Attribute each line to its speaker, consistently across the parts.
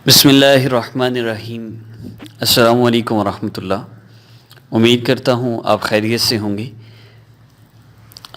Speaker 1: بسم اللہ الرحمن الرحیم۔ السلام علیکم ورحمۃ اللہ۔ امید کرتا ہوں آپ خیریت سے ہوں گے۔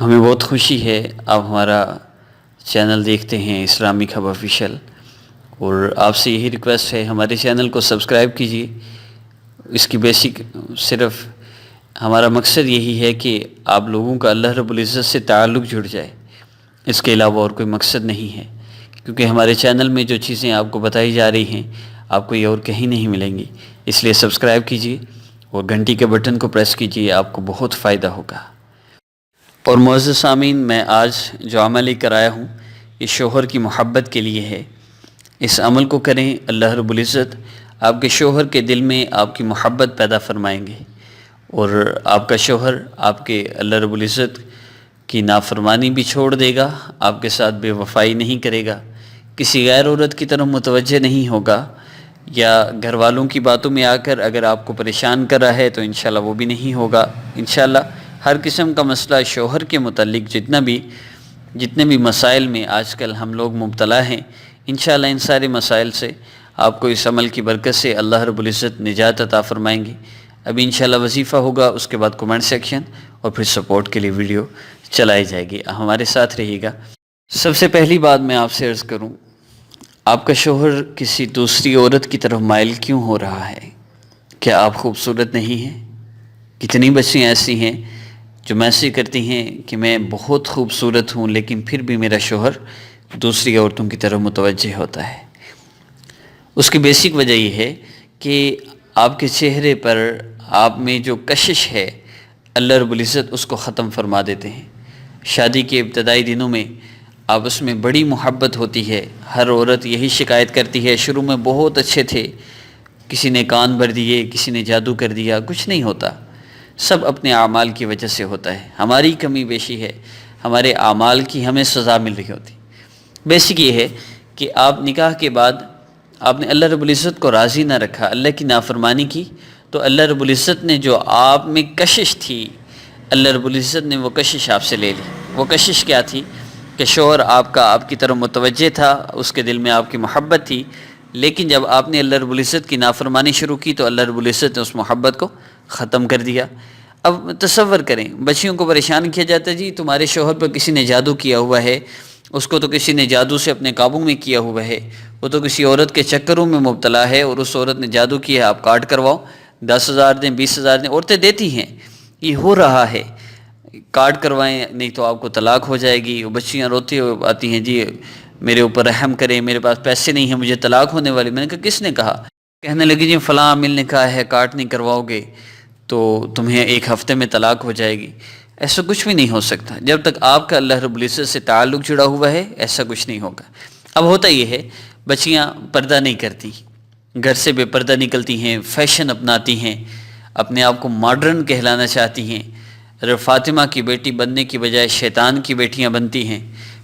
Speaker 1: ہمیں بہت خوشی ہے آپ ہمارا چینل دیکھتے ہیں اسلامک ہب آفیشیل، اور آپ سے یہی ریکویسٹ ہے ہمارے چینل کو سبسکرائب کیجیے۔ اس کی بیسک صرف ہمارا مقصد یہی ہے کہ آپ لوگوں کا اللہ رب العزت سے تعلق جڑ جائے، اس کے علاوہ اور کوئی مقصد نہیں ہے، کیونکہ ہمارے چینل میں جو چیزیں آپ کو بتائی جا رہی ہیں آپ کو یہ اور کہیں نہیں ملیں گی۔ اس لیے سبسکرائب کیجیے اور گھنٹی کے بٹن کو پریس کیجیے، آپ کو بہت فائدہ ہوگا۔ اور معزز سامعین، میں آج جو عمل لے کر آیا ہوں یہ شوہر کی محبت کے لیے ہے۔ اس عمل کو کریں، اللہ رب العزت آپ کے شوہر کے دل میں آپ کی محبت پیدا فرمائیں گے، اور آپ کا شوہر آپ کے اللہ رب العزت کی نافرمانی بھی چھوڑ دے گا، آپ کے ساتھ بے وفائی نہیں کرے گا، کسی غیر عورت کی طرف متوجہ نہیں ہوگا، یا گھر والوں کی باتوں میں آ کر اگر آپ کو پریشان کر رہا ہے تو انشاءاللہ وہ بھی نہیں ہوگا۔ انشاءاللہ ہر قسم کا مسئلہ شوہر کے متعلق جتنے بھی مسائل میں آج کل ہم لوگ مبتلا ہیں، انشاءاللہ ان سارے مسائل سے آپ کو اس عمل کی برکت سے اللہ رب العزت نجات عطا فرمائیں گے۔ ابھی انشاءاللہ وظیفہ ہوگا، اس کے بعد کمنٹ سیکشن، اور پھر سپورٹ کے لیے ویڈیو چلائی جائے گی۔ ہمارے ساتھ رہیے گا۔ سب سے پہلی بات میں آپ سے عرض کروں، آپ کا شوہر کسی دوسری عورت کی طرف مائل کیوں ہو رہا ہے؟ کیا آپ خوبصورت نہیں ہیں؟ کتنی بچیاں ایسی ہیں جو میسج کرتی ہیں کہ میں بہت خوبصورت ہوں لیکن پھر بھی میرا شوہر دوسری عورتوں کی طرف متوجہ ہوتا ہے۔ اس کی بیسک وجہ یہ ہے کہ آپ کے چہرے پر آپ میں جو کشش ہے اللہ رب العزت اس کو ختم فرما دیتے ہیں۔ شادی کے ابتدائی دنوں میں آپس میں بڑی محبت ہوتی ہے، ہر عورت یہی شکایت کرتی ہے شروع میں بہت اچھے تھے، کسی نے کان بھر دیے، کسی نے جادو کر دیا، کچھ نہیں ہوتا، سب اپنے اعمال کی وجہ سے ہوتا ہے۔ ہماری کمی بیشی ہے، ہمارے اعمال کی ہمیں سزا مل رہی ہوتی۔ بیسک یہ ہے کہ آپ نکاح کے بعد آپ نے اللہ رب العزت کو راضی نہ رکھا، اللہ کی نافرمانی کی، تو اللہ رب العزت نے جو آپ میں کشش تھی اللہ رب العزت نے وہ کشش آپ سے لے لی۔ وہ کشش کیا تھی کہ شوہر آپ کی طرف متوجہ تھا، اس کے دل میں آپ کی محبت تھی، لیکن جب آپ نے اللہ رب العزت کی نافرمانی شروع کی تو اللہ رب العزت نے اس محبت کو ختم کر دیا۔ اب تصور کریں، بچیوں کو پریشان کیا جاتا ہے، جی تمہارے شوہر پر کسی نے جادو کیا ہوا ہے، اس کو تو کسی نے جادو سے اپنے قابو میں کیا ہوا ہے، وہ تو کسی عورت کے چکروں میں مبتلا ہے، اور اس عورت نے جادو کیا ہے، آپ کارڈ کرواؤ، 10,000 دیں، 20,000 دیں، عورتیں دیتی ہیں۔ یہ ہو رہا ہے، کارڈ کروائیں نہیں تو آپ کو طلاق ہو جائے گی۔ وہ بچیاں روتی آتی ہیں، جی میرے اوپر رحم کریں، میرے پاس پیسے نہیں ہیں، مجھے طلاق ہونے والی۔ میں نے کہا کس نے کہا؟ کہنے لگی جی فلاں عامل نے کہا ہے کارڈ نہیں کرواؤ گے تو تمہیں 1 ہفتے میں طلاق ہو جائے گی۔ ایسا کچھ بھی نہیں ہو سکتا، جب تک آپ کا اللہ رب العزت سے تعلق جڑا ہوا ہے ایسا کچھ نہیں ہوگا۔ اب ہوتا یہ ہے، بچیاں پردہ نہیں کرتی، گھر سے بے پردہ نکلتی ہیں، فیشن اپناتی ہیں، اپنے آپ کو ماڈرن کہلانا چاہتی ہیں، فاطمہ کی بیٹی بننے کی بجائے شیطان کی بیٹیاں بنتی ہیں۔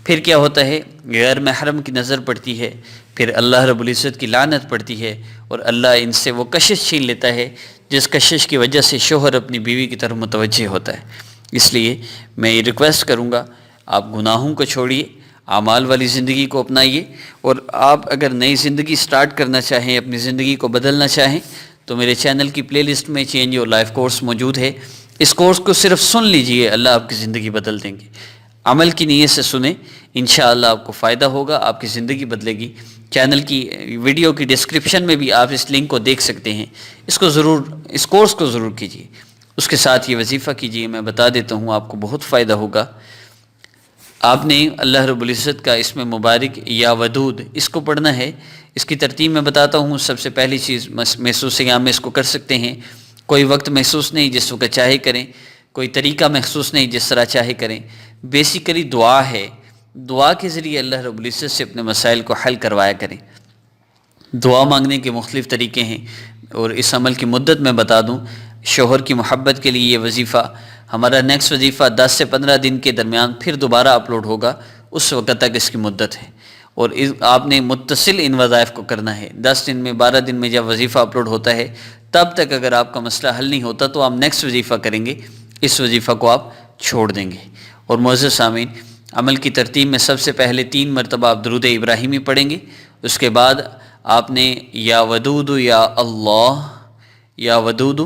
Speaker 1: پھر کیا ہوتا ہے، غیر محرم کی نظر پڑتی ہے، پھر اللہ رب العزت کی لعنت پڑتی ہے، اور اللہ ان سے وہ کشش چھین لیتا ہے جس کشش کی وجہ سے شوہر اپنی بیوی کی طرف متوجہ ہوتا ہے۔ اس لیے میں یہ ریکویسٹ کروں گا، آپ گناہوں کو چھوڑیے، اعمال والی زندگی کو اپنائیے، اور آپ اگر نئی زندگی سٹارٹ کرنا چاہیں، اپنی زندگی کو بدلنا چاہیں، تو میرے چینل کی پلے لسٹ میں چینج یور لائف کورس موجود ہے۔ اس کورس کو صرف سن لیجئے، اللہ آپ کی زندگی بدل دیں گے۔ عمل کی نیت سے سنیں، انشاءاللہ آپ کو فائدہ ہوگا، آپ کی زندگی بدلے گی۔ چینل کی ویڈیو کی ڈسکرپشن میں بھی آپ اس لنک کو دیکھ سکتے ہیں، اس کورس کو ضرور کیجیے۔ اس کے ساتھ یہ وظیفہ کیجیے، میں بتا دیتا ہوں آپ کو بہت فائدہ ہوگا۔ آپ نے اللہ رب العزت کا اسم مبارک یا ودود اس کو پڑھنا ہے۔ اس کی ترتیب میں بتاتا ہوں۔ سب سے پہلی چیز محسوس قیام میں اس کو کر سکتے ہیں، کوئی وقت محسوس نہیں، جس وقت چاہے کریں، کوئی طریقہ محسوس نہیں، جس طرح چاہے کریں۔ بیسیکلی دعا ہے، دعا کے ذریعے اللہ رب العزت سے اپنے مسائل کو حل کروایا کریں۔ دعا مانگنے کے مختلف طریقے ہیں، اور اس عمل کی مدت میں بتا دوں، شوہر کی محبت کے لیے یہ وظیفہ ہمارا نیکسٹ وظیفہ 10 سے 15 دن کے درمیان پھر دوبارہ اپلوڈ ہوگا، اس وقت تک اس کی مدت ہے، اور آپ نے متصل ان وظائف کو کرنا ہے۔ 10 دن میں 12 دن میں جب وظیفہ اپلوڈ ہوتا ہے تب تک اگر آپ کا مسئلہ حل نہیں ہوتا تو آپ نیکسٹ وظیفہ کریں گے، اس وظیفہ کو آپ چھوڑ دیں گے۔ اور معزز سامعین، عمل کی ترتیب میں سب سے پہلے 3 مرتبہ آپ درود ابراہیمی پڑھیں گے، اس کے بعد آپ نے یا ودود یا اللہ، یا ودود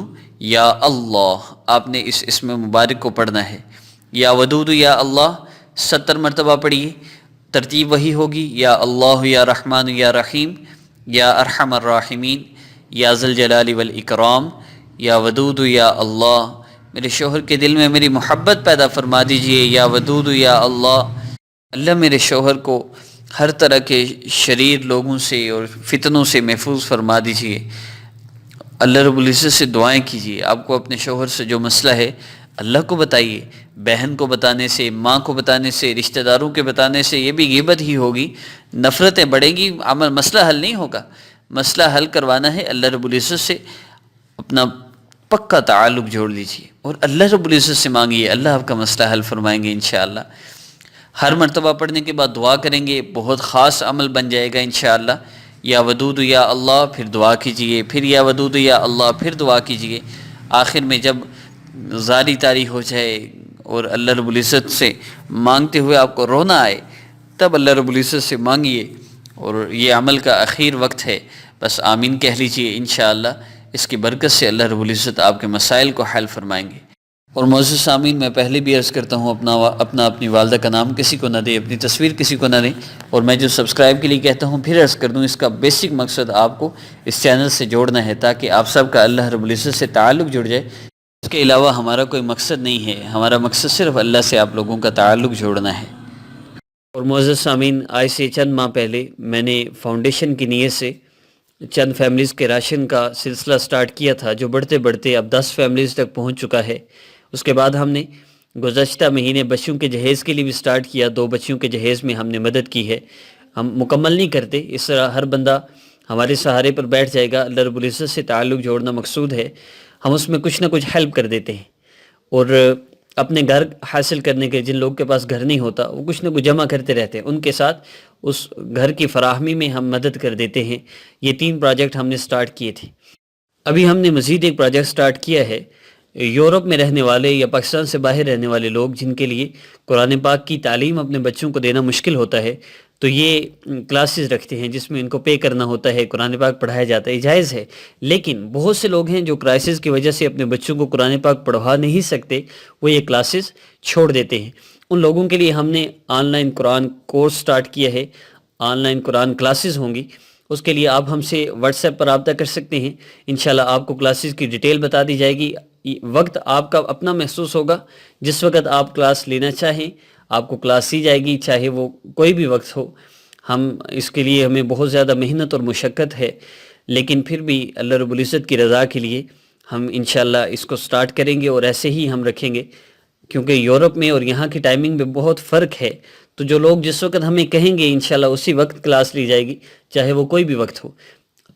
Speaker 1: یا اللہ، آپ نے اس اسم مبارک کو پڑھنا ہے۔ یا ودود یا اللہ 70 مرتبہ پڑھیے، ترتیب وہی ہوگی، یا اللہ یا رحمان یا رحیم، یا ارحم الراحمین، یا ذل جلال والاکرام، یا ودود یا اللہ، میرے شوہر کے دل میں میری محبت پیدا فرما دیجئے، یا ودود یا اللہ، اللہ میرے شوہر کو ہر طرح کے شریر لوگوں سے اور فتنوں سے محفوظ فرما دیجئے۔ اللہ رب العزت سے دعائیں کیجیے۔ آپ کو اپنے شوہر سے جو مسئلہ ہے اللہ کو بتائیے، بہن کو بتانے سے، ماں کو بتانے سے، رشتہ داروں کے بتانے سے یہ بھی غیبت ہی ہوگی، نفرتیں بڑھیں گی، مسئلہ حل نہیں ہوگا۔ مسئلہ حل کروانا ہے اللہ رب العزت سے، اپنا پکا تعلق جوڑ لیجیے اور اللہ رب العزت سے مانگیے، اللہ آپ کا مسئلہ حل فرمائیں گے انشاءاللہ۔ ہر مرتبہ پڑھنے کے بعد دعا کریں گے، بہت خاص عمل بن جائے گا انشاءاللہ۔ یا ودود یا اللہ پھر دعا کیجئے، پھر یا ودود یا اللہ پھر دعا کیجئے۔ آخر میں جب زاری طاری ہو جائے اور اللہ رب العزت سے مانگتے ہوئے آپ کو رونا آئے، تب اللہ رب العزت سے مانگیے، اور یہ عمل کا اخیر وقت ہے، بس آمین کہہ لیجئے انشاءاللہ۔ اس کی برکت سے اللہ رب العزت آپ کے مسائل کو حل فرمائیں گے۔ اور معزز سامعین، میں پہلے بھی عرض کرتا ہوں، اپنی والدہ کا نام کسی کو نہ دیں، اپنی تصویر کسی کو نہ دیں، اور میں جو سبسکرائب کے لیے کہتا ہوں پھر عرض کر دوں، اس کا بیسک مقصد آپ کو اس چینل سے جوڑنا ہے تاکہ آپ سب کا اللہ رب العزت سے تعلق جڑ جائے۔ اس کے علاوہ ہمارا کوئی مقصد نہیں ہے، ہمارا مقصد صرف اللہ سے آپ لوگوں کا تعلق جوڑنا ہے۔ اور معزز سامعین، آج سے چند ماہ پہلے میں نے فاؤنڈیشن کی نیت سے چند فیملیز کے راشن کا سلسلہ سٹارٹ کیا تھا، جو بڑھتے بڑھتے اب 10 فیملیز تک پہنچ چکا ہے۔ اس کے بعد ہم نے گزشتہ مہینے بچوں کے جہیز کے لیے بھی سٹارٹ کیا، 2 بچیوں کے جہیز میں ہم نے مدد کی ہے۔ ہم مکمل نہیں کرتے، اس طرح ہر بندہ ہمارے سہارے پر بیٹھ جائے گا، اللہ رب العزت سے تعلق جوڑنا مقصود ہے، ہم اس میں کچھ نہ کچھ ہیلپ کر دیتے ہیں، اور اپنے گھر حاصل کرنے کے جن لوگ کے پاس گھر نہیں ہوتا وہ کچھ نہ کچھ جمع کرتے رہتے ہیں، ان کے ساتھ اس گھر کی فراہمی میں ہم مدد کر دیتے ہیں۔ یہ 3 پروجیکٹ ہم نے سٹارٹ کیے تھے۔ ابھی ہم نے مزید ایک پروجیکٹ سٹارٹ کیا ہے، یورپ میں رہنے والے یا پاکستان سے باہر رہنے والے لوگ جن کے لیے قرآن پاک کی تعلیم اپنے بچوں کو دینا مشکل ہوتا ہے، تو یہ کلاسز رکھتے ہیں جس میں ان کو پے کرنا ہوتا ہے، قرآن پاک پڑھایا جاتا ہے، جائز ہے، لیکن بہت سے لوگ ہیں جو کرائسس کی وجہ سے اپنے بچوں کو قرآن پاک پڑھا نہیں سکتے، وہ یہ کلاسز چھوڑ دیتے ہیں۔ ان لوگوں کے لیے ہم نے on line Quran course start کیا ہے، آن لائن قرآن کلاسز ہوں گی۔ اس کے لیے آپ ہم سے واٹس ایپ پر رابطہ کر سکتے ہیں، انشاءاللہ آپ کو کلاسز کی ڈیٹیل بتا دی جائے گی۔ وقت آپ کا اپنا محسوس ہوگا، جس وقت آپ کلاس لینا چاہیں آپ کو کلاس دی جائے گی، چاہے وہ کوئی بھی وقت ہو۔ ہم اس کے لیے ہمیں بہت زیادہ محنت اور مشقت ہے، لیکن پھر بھی اللہ رب العزت کی رضا کے لیے ہم انشاءاللہ اس کو سٹارٹ کریں گے، اور ایسے ہی ہم رکھیں گے، کیونکہ یورپ میں اور یہاں کی ٹائمنگ میں بہت فرق ہے، تو جو لوگ جس وقت ہمیں کہیں گے انشاءاللہ اسی وقت کلاس لی جائے گی، چاہے وہ کوئی بھی وقت ہو۔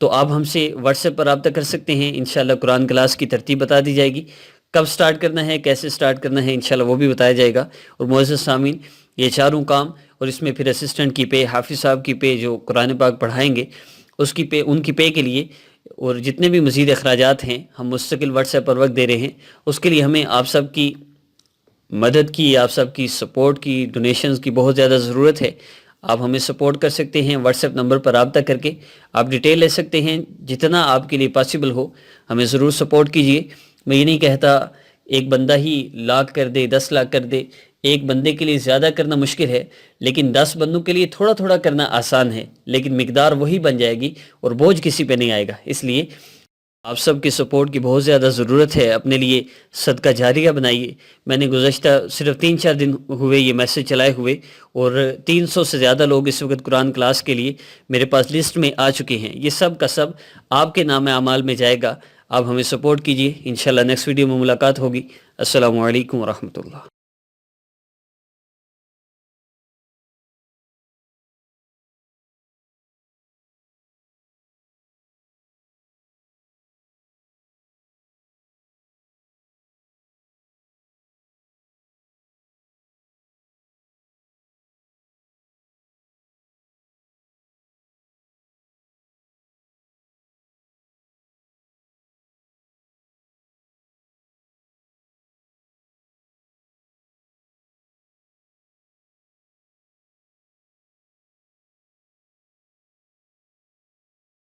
Speaker 1: تو آپ ہم سے واٹس ایپ پر رابطہ کر سکتے ہیں، انشاءاللہ قرآن کلاس کی ترتیب بتا دی جائے گی، کب سٹارٹ کرنا ہے، کیسے سٹارٹ کرنا ہے، انشاءاللہ وہ بھی بتایا جائے گا۔ اور معزز سامعین، یہ چاروں کام، اور اس میں پھر اسسٹنٹ کی پے، حافظ صاحب کی پے جو قرآن پاک پڑھائیں گے اس کی پے، ان کی پے کے لیے، اور جتنے بھی مزید اخراجات ہیں ہم مستقل واٹس ایپ پر وقت دے رہے ہیں، اس کے لیے ہمیں آپ سب کی مدد کی، آپ سب کی سپورٹ کی، ڈونیشنز کی بہت زیادہ ضرورت ہے۔ آپ ہمیں سپورٹ کر سکتے ہیں، واٹس ایپ نمبر پر رابطہ کر کے آپ ڈیٹیل لے سکتے ہیں، جتنا آپ کے لیے پاسبل ہو ہمیں ضرور سپورٹ کیجیے۔ میں یہ نہیں کہتا ایک بندہ ہی لاکھ کر دے، 10 لاکھ کر دے، ایک بندے کے لیے زیادہ کرنا مشکل ہے، لیکن 10 بندوں کے لیے تھوڑا تھوڑا کرنا آسان ہے، لیکن مقدار وہی بن جائے گی اور بوجھ کسی پہ نہیں آئے گا۔ اس لیے آپ سب کی سپورٹ کی بہت زیادہ ضرورت ہے، اپنے لیے صدقہ جاریہ بنائیے۔ میں نے گزشتہ صرف 3-4 دن ہوئے یہ میسج چلائے ہوئے، اور 300 سے زیادہ لوگ اس وقت قرآن کلاس کے لیے میرے پاس لسٹ میں آ چکے ہیں۔ یہ سب کا سب آپ کے نام اعمال میں جائے گا، آپ ہمیں سپورٹ کیجیے۔ انشاءاللہ نیکسٹ ویڈیو میں ملاقات ہوگی۔ السلام علیکم ورحمۃ اللہ۔